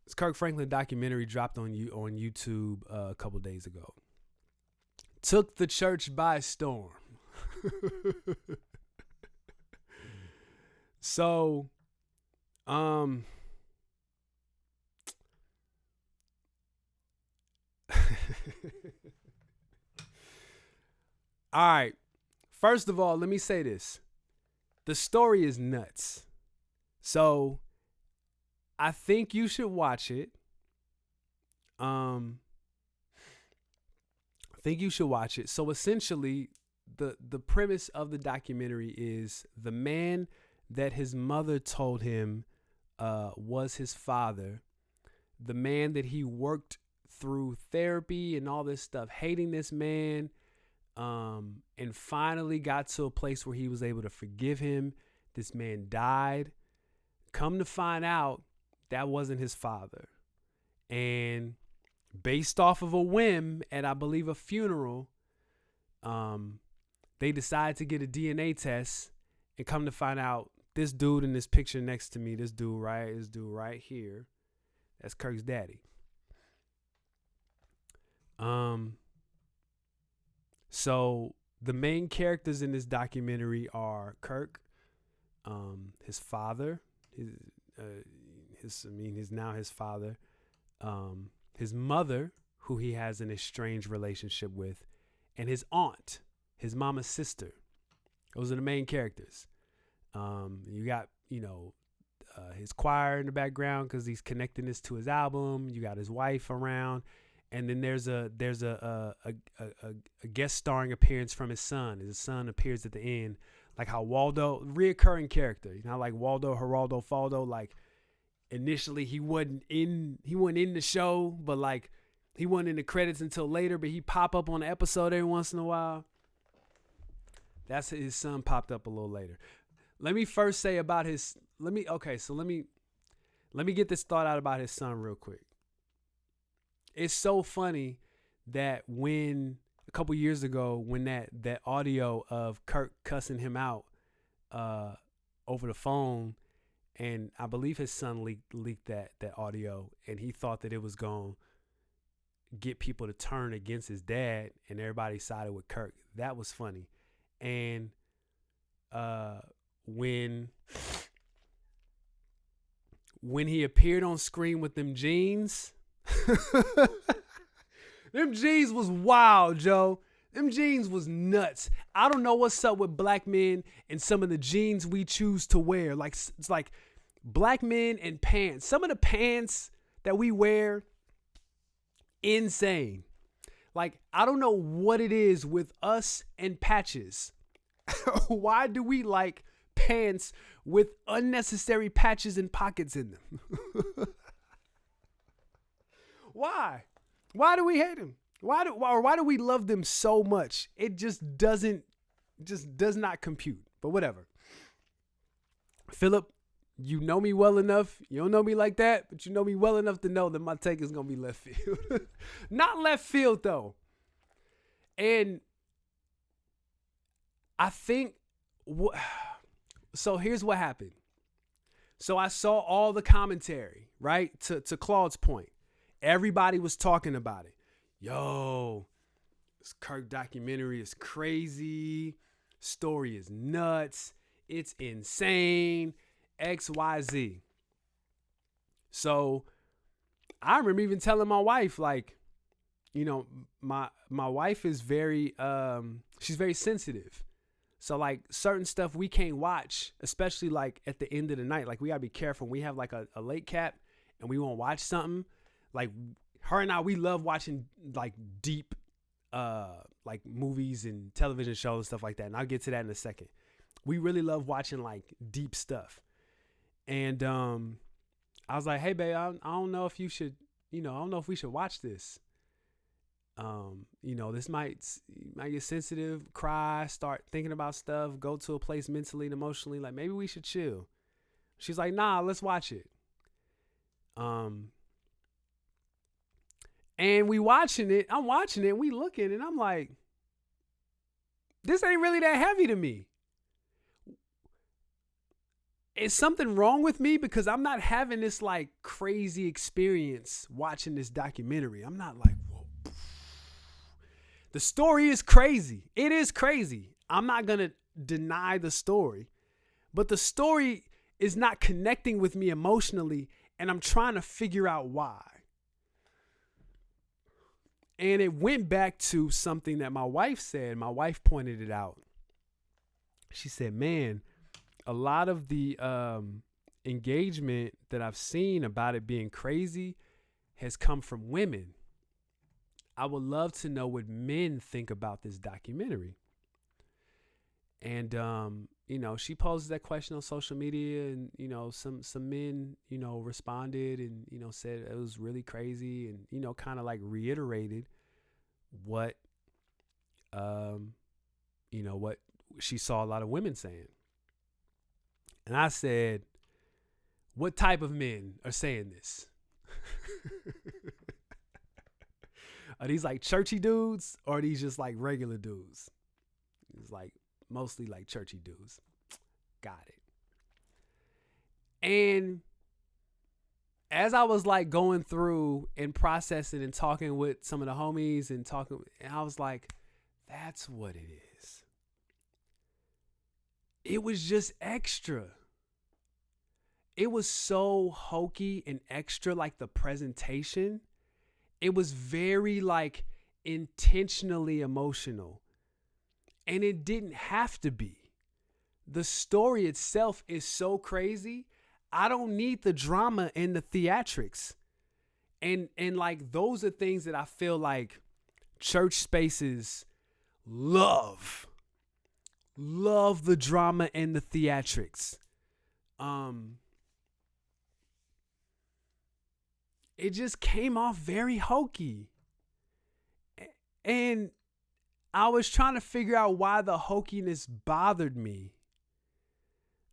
This Kirk Franklin documentary dropped on YouTube a couple days ago. Took the church by storm. So, all right. First of all, let me say this. The story is nuts. So, I think you should watch it. I think you should watch it. So essentially, the premise of the documentary is the man that his mother told him was his father, the man that he worked through therapy and all this stuff, hating this man, and finally got to a place where he was able to forgive him. This man died. Come to find out, that wasn't his father. And based off of a whim at, I believe, a funeral, they decided to get a DNA test, and come to find out, this dude in this picture next to me, this dude right here, that's Kirk's daddy. So the main characters in this documentary are Kirk, his father, he's now his father, his mother, who he has an estranged relationship with, and his aunt, his mama's sister. Those are the main characters. You got, his choir in the background because he's connecting this to his album. You got his wife around, and then there's a guest starring appearance from his son. His son appears at the end, like how Waldo, reoccurring character, like Waldo, Geraldo, Faldo, like. Initially, he wasn't in the show, but like he wasn't in the credits until later. But he pop up on the episode every once in a while. That's his son popped up a little later. Let me first say about his. Let me get this thought out about his son real quick. It's so funny that when a couple years ago, when that audio of Kirk cussing him out over the phone. And I believe his son leaked that audio, and he thought that it was going to get people to turn against his dad, and everybody sided with Kirk. That was funny. And when he appeared on screen with them jeans, them jeans was wild, Joe. Them jeans was nuts. I don't know what's up with black men and some of the jeans we choose to wear. Like, it's like black men and pants. Some of the pants that we wear, insane. Like, I don't know what it is with us and patches. Why do we like pants with unnecessary patches and pockets in them? Why? Why do we hate them? Why do we love them so much? It just does not compute. But whatever. Philip, you know me well enough. You don't know me like that, but you know me well enough to know that my take is going to be left field. Not left field, though. And I think, so here's what happened. So I saw all the commentary, right? To Claude's point. Everybody was talking about it. Yo, this Kirk documentary is crazy. Story is nuts. It's insane. XYZ. So I remember even telling my wife, like, my wife is very, she's very sensitive. So like certain stuff we can't watch, especially like at the end of the night. Like we gotta be careful. We have like a late cap and we won't watch something. Like her and I, we love watching like deep, like movies and television shows and stuff like that. And I'll get to that in a second. We really love watching like deep stuff. And I was like, hey, babe, I don't know if you should, I don't know if we should watch this. This might get sensitive, cry, start thinking about stuff, go to a place mentally and emotionally. Like maybe we should chill. She's like, nah, let's watch it. And we watching it. I'm watching it. And we looking, and I'm like, this ain't really that heavy to me. is something wrong with me because I'm not having this like crazy experience watching this documentary. I'm not like, whoa. The story is crazy. It is crazy. I'm not going to deny the story, but the story is not connecting with me emotionally, and I'm trying to figure out why. And it went back to something that my wife said. My wife pointed it out. She said, man, a lot of the engagement that I've seen about it being crazy has come from women. I would love to know what men think about this documentary. And, she posed that question on social media, and, some men, responded and, said it was really crazy, and, kind of like reiterated what, what she saw a lot of women saying. And I said, what type of men are saying this? Are these like churchy dudes, or are these just like regular dudes? It's like mostly like churchy dudes. Got it. And as I was like going through and processing and talking with some of the homies and I was like, that's what it is. It was just extra. It was so hokey and extra, like the presentation. It was very like intentionally emotional. And it didn't have to be. The story itself is so crazy. I don't need the drama and the theatrics. And like those are things that I feel like church spaces love. Love the drama and the theatrics. It just came off very hokey. And I was trying to figure out why the hokiness bothered me.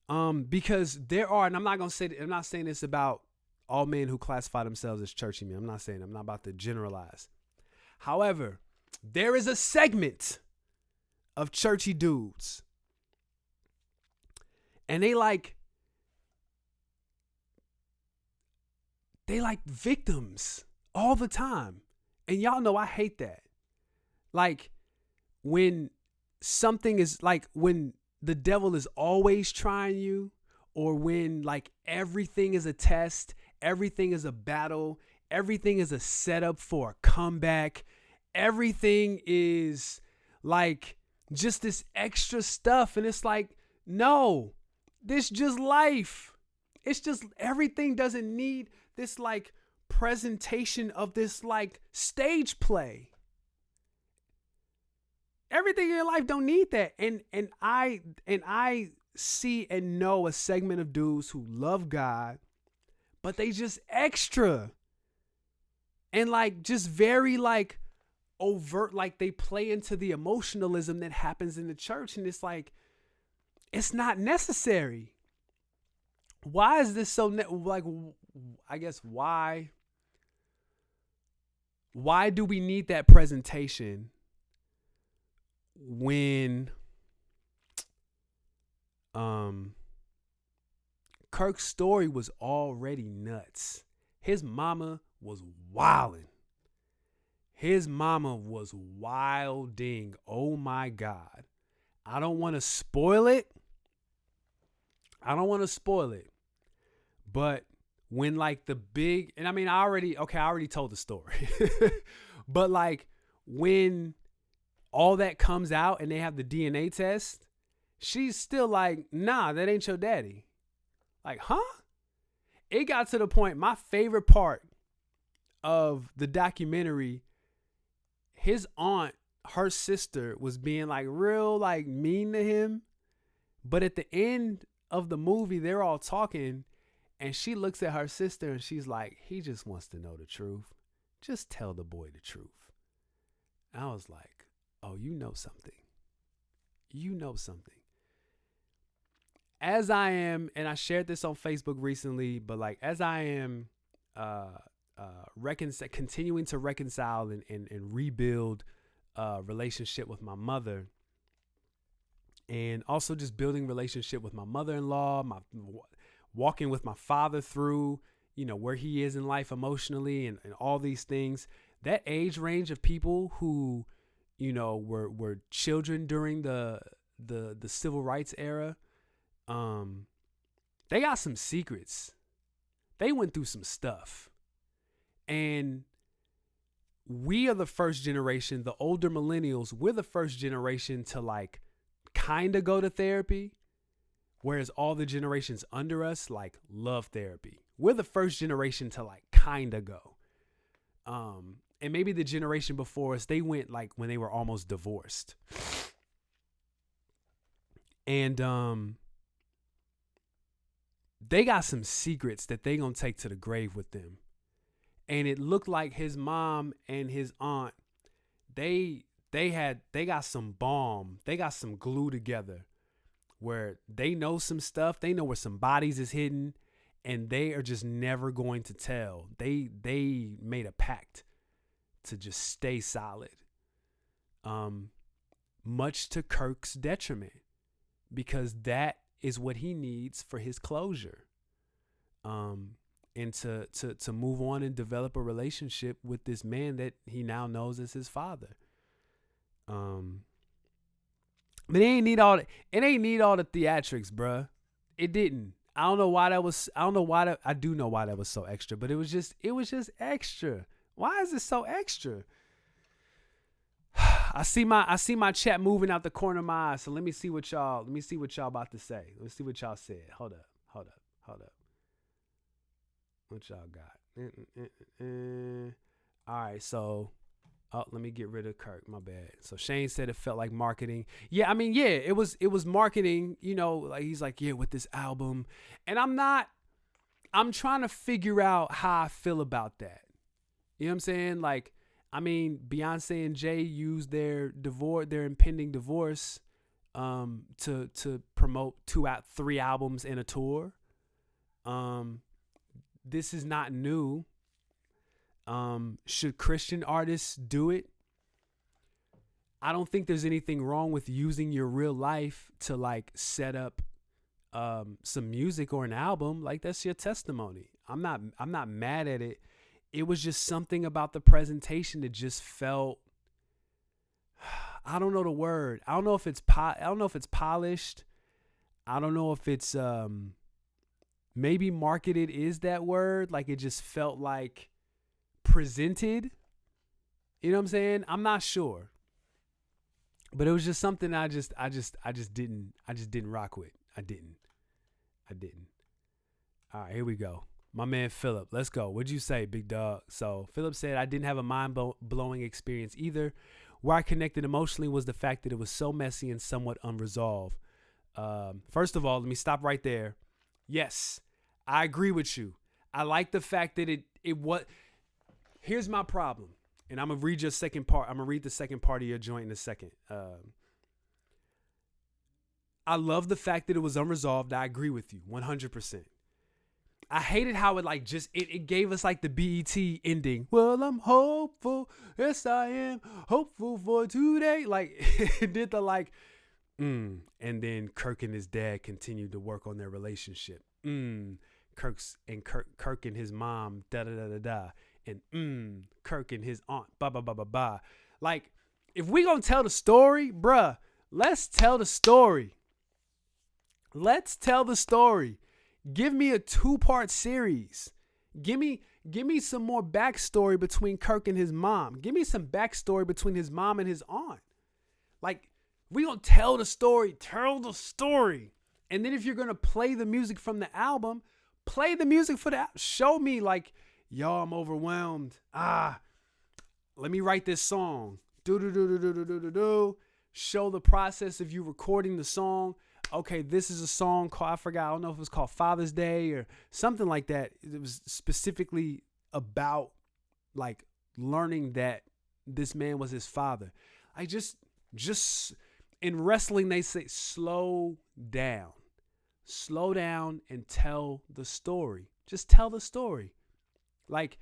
Because there are, and I'm not saying this about all men who classify themselves as churchy men. I'm not about to generalize. However, there is a segment of churchy dudes, and they like victims all the time. And y'all know I hate that. Like when something is like when the devil is always trying you, or when like everything is a test, everything is a battle, everything is a setup for a comeback, everything is like just this extra stuff. And it's like, no, this just life. It's just everything doesn't need this like presentation of this like stage play. Everything in your life don't need that. And I see and know a segment of dudes who love God, but they just extra. And like just very like overt, like they play into the emotionalism that happens in the church. And it's like, it's not necessary. Why is this so I guess why do we need that presentation when Kirk's story was already nuts? His mama was wilding. His mama was wilding. Oh my God. I don't want to spoil it. But when like the big, and I mean, I already told the story. But like when all that comes out and they have the DNA test, she's still like, nah, that ain't your daddy. Like, huh? It got to the point, my favorite part of the documentary, his aunt, her sister, was being like real like mean to him. But at the end of the movie, they're all talking, and she looks at her sister and she's like, he just wants to know the truth. Just tell the boy the truth. I was like, oh, you know something. As I am, and I shared this on Facebook recently, but like as I am continuing to reconcile and rebuild relationship with my mother, and also just building relationship with my mother-in-law, walking with my father through, where he is in life emotionally and all these things. That age range of people who, were children during the civil rights era, they got some secrets. They went through some stuff. And we are the first generation, the older millennials, we're the first generation to like kind of go to therapy, whereas all the generations under us like love therapy. We're the first generation to like kind of go. And maybe the generation before us, they went like when they were almost divorced. And they got some secrets that they gonna take to the grave with them. And it looked like his mom and his aunt, they got some balm, they got some glue together where they know some stuff, they know where some bodies is hidden, and they are just never going to tell. They made a pact to just stay solid. Much to Kirk's detriment, because that is what he needs for his closure. And to move on and develop a relationship with this man that he now knows as his father. But it ain't need all the theatrics, bruh. It didn't. I don't know why that was. I do know why that was so extra, but it was just extra. Why is it so extra? I see my chat moving out the corner of my eye. So let me see what y'all about to say. Let's see what y'all said. Hold up. What y'all got? All right, so let me get rid of Kirk. My bad. So Shane said it felt like marketing. Yeah, I mean, yeah, it was marketing. Like he's like, yeah, with this album, and I'm trying to figure out how I feel about that. You know what I'm saying? Like, I mean, Beyonce and Jay used their impending divorce, to promote 3 albums in a tour. This is not new. Should Christian artists do it? I don't think there's anything wrong with using your real life to like set up some music or an album. Like, that's your testimony. I'm not mad at it. It was just something about the presentation that just felt, I don't know the word. I don't know if it's polished. I don't know if it's maybe marketed is that word. Like, it just felt like presented. You know what I'm saying? I'm not sure. But it was just something I just didn't rock with. I didn't. All right, here we go. My man Philip, let's go. What'd you say, big dog? So Philip said, I didn't have a mind-blowing experience either. Where I connected emotionally was the fact that it was so messy and somewhat unresolved. First of all, let me stop right there. Yes, I agree with you. I like the fact that it was. Here's my problem, and I'm gonna read your second part. I'm gonna read the second part of your joint in a second. I love the fact that it was unresolved. I agree with you 100%. I hated how it gave us like the BET ending. Well, I'm hopeful. Yes, I am hopeful for today. Like, it did the like, and then Kirk and his dad continued to work on their relationship. Kirk and his mom, da-da-da-da-da. And Kirk and his aunt, ba-ba-ba-ba-ba. Like, if we gonna tell the story, bruh, let's tell the story. Give me a 2-part series. Give me some more backstory between Kirk and his mom. Give me some backstory between his mom and his aunt. Like, we gonna tell the story. And then if you're gonna play the music from the album, play the music for the album. Show me like, yo, I'm overwhelmed. Let me write this song. Show the process of you recording the song. Okay, this is a song called, I forgot, I don't know if it was called Father's Day or something like that. It was specifically about like learning that this man was his father. I just in wrestling, they say, slow down and tell the story. Just tell the story. Like,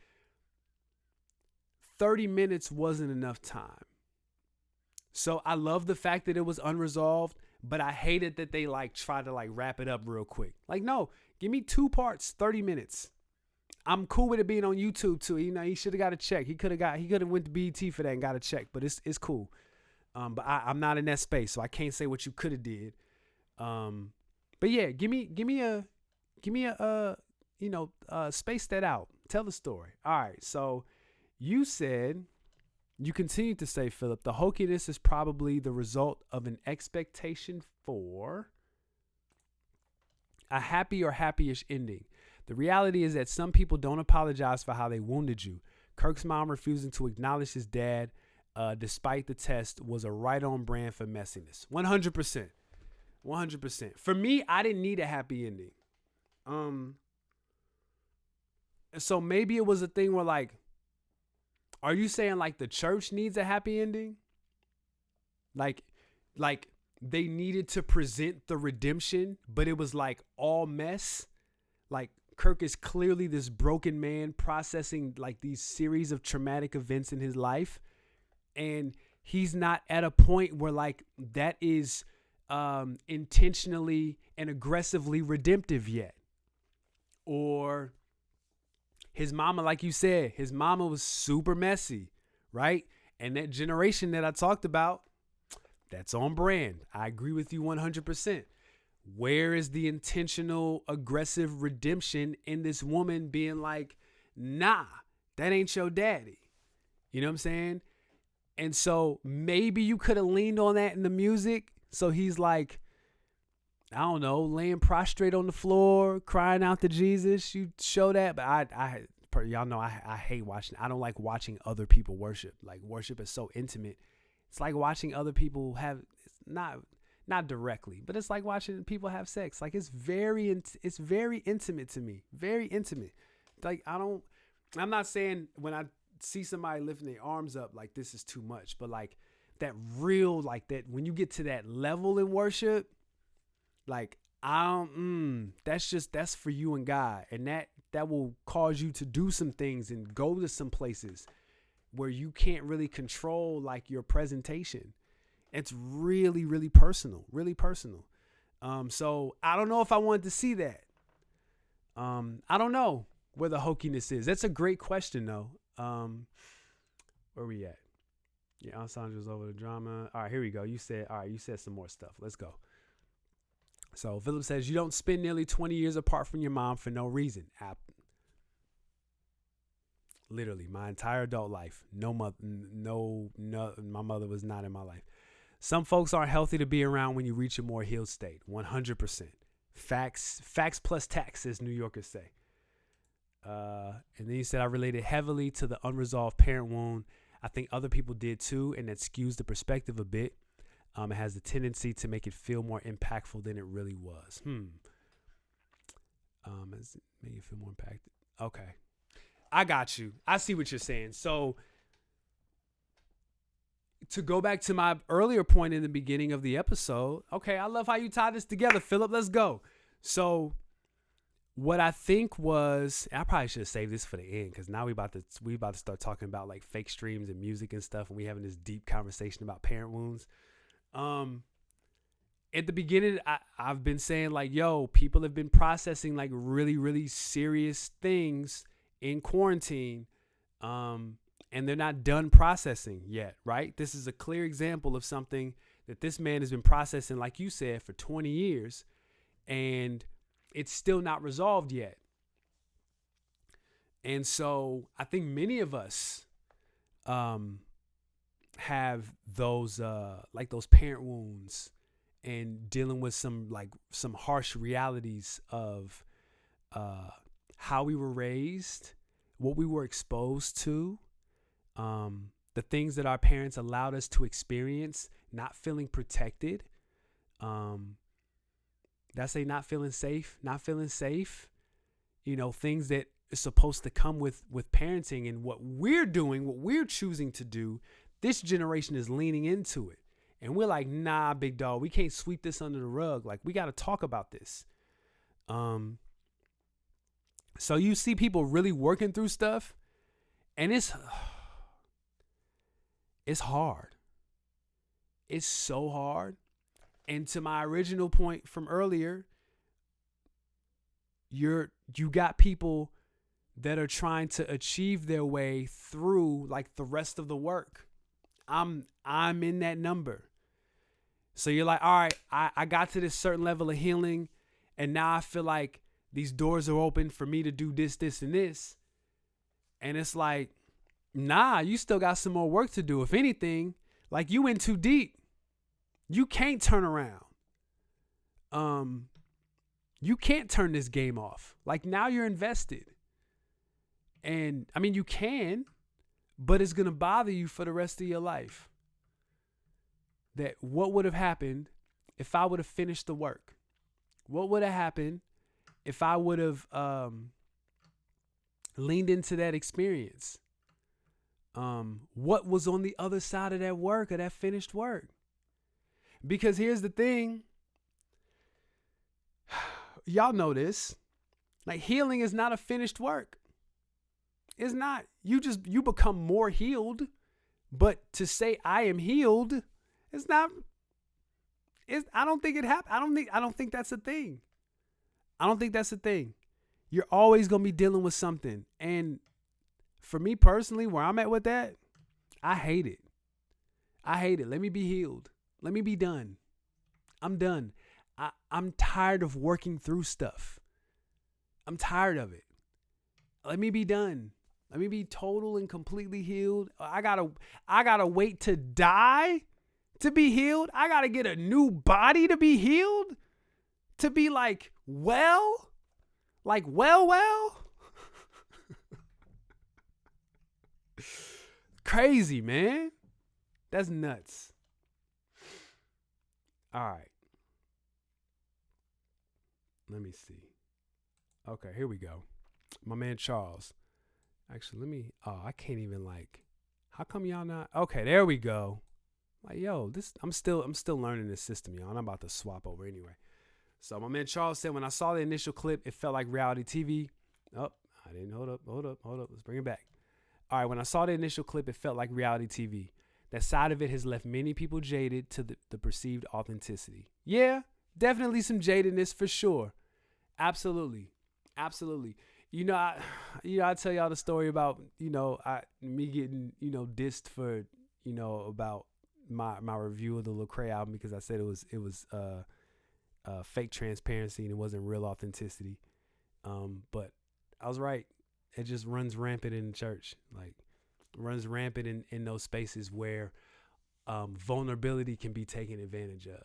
30 minutes wasn't enough time. So I love the fact that it was unresolved, but I hated that they like tried to like wrap it up real quick. Like, no, Give me 2 parts, 30 minutes. I'm cool with it being on YouTube too. You know, he should have got a check. He could have went to BET for that and got a check, but it's cool. But I'm not in that space, so I can't say what you could have did. But yeah, give me a space that out. Tell the story. All right. So you continued to say, Philip, the hokiness is probably the result of an expectation for a happy or happy-ish ending. The reality is that some people don't apologize for how they wounded you. Kirk's mom refusing to acknowledge his dad, despite the test, was a right on brand for messiness. 100%. 100%. For me, I didn't need a happy ending. So maybe it was a thing where, like, are you saying like the church needs a happy ending? Like they needed to present the redemption, but it was like all mess. Like Kirk is clearly this broken man processing like these series of traumatic events in his life. And he's not at a point where like that is intentionally and aggressively redemptive yet. Or his mama, like you said, his mama was super messy, right? And that generation that I talked about, that's on brand. I agree with you 100%. Where is the intentional, aggressive redemption in this woman being like, nah, that ain't your daddy? You know what I'm saying? And so maybe you could have leaned on that in the music. So he's like, I don't know, laying prostrate on the floor, crying out to Jesus. You show that, but y'all know I hate watching. I don't like watching other people worship. Like worship is so intimate. It's like watching other people have, not directly, but it's like watching people have sex. Like it's very intimate to me. Very intimate. Like I'm not saying when I see somebody lifting their arms up, like this is too much, but like that real, like that, when you get to that level in worship, like that's for you and God. And that will cause you to do some things and go to some places where you can't really control like your presentation. It's really, really personal, really personal. So I don't know if I wanted to see that. I don't know where the hokiness is. That's a great question though. Where we at? Yeah, Alessandro's over the drama. All right, here we go. You said some more stuff. Let's go. So Philip says, you don't spend nearly 20 years apart from your mom for no reason. Literally, my entire adult life, my mother was not in my life. Some folks aren't healthy to be around when you reach a more healed state. 100%. Facts plus tax, as New Yorkers say. And then he said, I related heavily to the unresolved parent wound. I think other people did too, and that skews the perspective a bit. It has the tendency to make it feel more impactful than it really was. Does it make it feel more impacted? Okay. I got you. I see what you're saying. So to go back to my earlier point in the beginning of the episode, okay, I love how you tie this together, Philip. Let's go. So what I think was, I probably should have saved this for the end because now we about to start talking about like fake streams and music and stuff, and we having this deep conversation about parent wounds. At the beginning, I've been saying like, yo, people have been processing like really, really serious things in quarantine. And they're not done processing yet, right? This is a clear example of something that this man has been processing, like you said, for 20 years, and it's still not resolved yet. And so I think many of us have those parent wounds and dealing with some harsh realities of how we were raised, what we were exposed to, the things that our parents allowed us to experience, not feeling protected. That's not feeling safe, things that are supposed to come with parenting. And what we're doing, what we're choosing to do, this generation is leaning into it. And we're like, nah, big dog, we can't sweep this under the rug. Like, we got to talk about this. So you see people really working through stuff, and it's hard. It's so hard. And to my original point from earlier, you got people that are trying to achieve their way through like the rest of the work. I'm in that number. So you're like, all right, I got to this certain level of healing, and now I feel like these doors are open for me to do this, this, and this. And it's like, nah, you still got some more work to do. If anything, like you in too deep. You can't turn around. You can't turn this game off. Like now you're invested. And I mean, you can, but it's going to bother you for the rest of your life. That what would have happened if I would have finished the work? What would have happened if I would have leaned into that experience? What was on the other side of that work, or that finished work? Because here's the thing. Y'all know this. Like healing is not a finished work. It's not. You become more healed. But to say I am healed, it's not. I don't think it happened. I don't think that's a thing. I don't think that's a thing. You're always gonna be dealing with something. And for me personally, where I'm at with that, I hate it. I hate it. Let me be healed. Let me be done. I'm done. I'm tired of working through stuff. I'm tired of it. Let me be done. Let me be total and completely healed. I gotta wait to die to be healed. I gotta get a new body to be healed. To be like, well. Crazy, man. That's nuts. All right. Let me see. Okay, here we go. My man Charles. Actually, I can't even how come y'all not? Okay, there we go. Like, yo, I'm still learning this system, y'all. And I'm about to swap over anyway. So my man Charles said, when I saw the initial clip, it felt like reality TV. Oh, I didn't. Hold up. Let's bring it back. All right, when I saw the initial clip, it felt like reality TV. That side of it has left many people jaded to the perceived authenticity. Yeah, definitely some jadedness for sure. Absolutely. I tell y'all the story about, me getting, dissed for, about my review of the Lecrae album because I said it was fake transparency and it wasn't real authenticity. But I was right. It just runs rampant in the church. Like runs rampant in those spaces where vulnerability can be taken advantage of.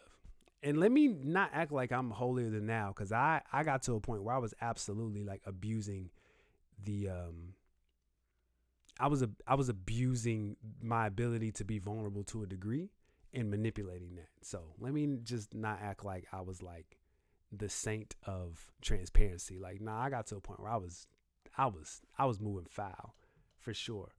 And let me not act like I'm holier than thou, because I got to a point where I was absolutely like abusing the I was abusing my ability to be vulnerable to a degree and manipulating that. So let me just not act like I was like the saint of transparency. Like, nah, I got to a point where I was moving foul for sure.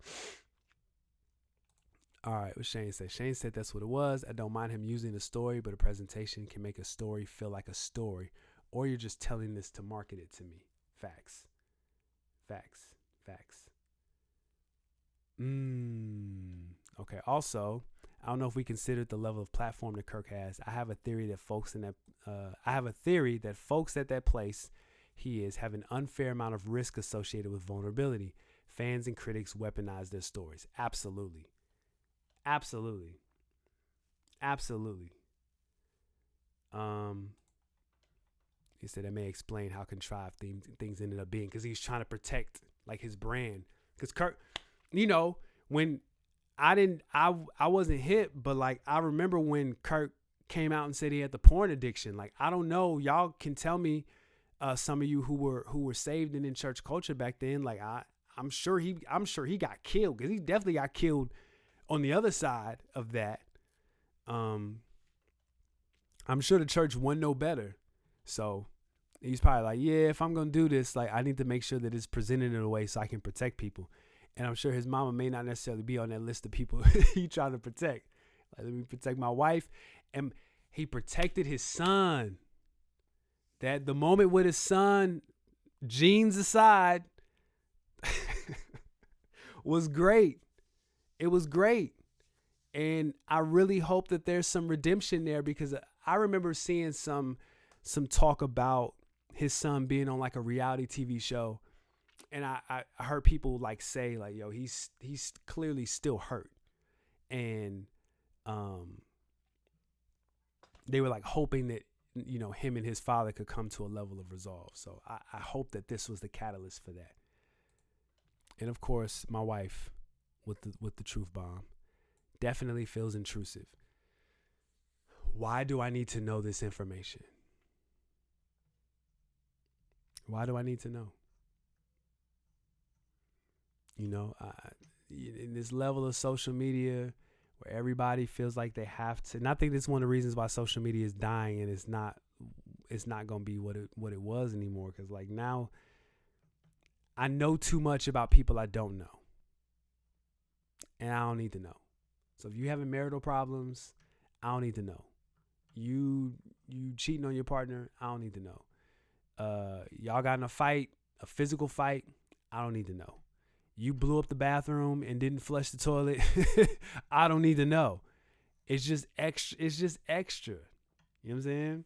All right, what Shane said. Shane said that's what it was. I don't mind him using a story, but a presentation can make a story feel like a story, or you're just telling this to market it to me. Facts. Okay. Also, I don't know if we considered the level of platform that Kirk has. I have a theory that folks at that place he is have an unfair amount of risk associated with vulnerability. Fans and critics weaponize their stories. Absolutely. He said that may explain how contrived things ended up being, because he's trying to protect like his brand. Because Kirk, when I wasn't hip, but like I remember when Kirk came out and said he had the porn addiction. Like, I don't know, y'all can tell me, some of you who were saved and in church culture back then. Like I'm sure he got killed, because he definitely got killed on the other side of that. I'm sure the church wouldn't know better. So he's probably like, yeah, if I'm going to do this, like I need to make sure that it's presented in a way so I can protect people. And I'm sure his mama may not necessarily be on that list of people he trying to protect. Like, let me protect my wife. And he protected his son. That the moment with his son, genes aside, was great. It was great. And I really hope that there's some redemption there, because I remember seeing some talk about his son being on like a reality TV show, and I heard people like say like, yo, he's clearly still hurt, and they were like hoping that, you know, him and his father could come to a level of resolve. So I hope that this was the catalyst for that. And of course, my wife with the truth bomb definitely feels intrusive. Why do I need to know this information? Why do I need to know? You know, in this level of social media where everybody feels like they have to, and I think this is one of the reasons why social media is dying, and it's not going to be what it was anymore. Because like now, I know too much about people I don't know, and I don't need to know. So if you having marital problems, I don't need to know. You cheating on your partner, I don't need to know. Y'all got in a fight, a physical fight, I don't need to know. You blew up the bathroom and didn't flush the toilet, I don't need to know. It's just extra. You know what I'm saying?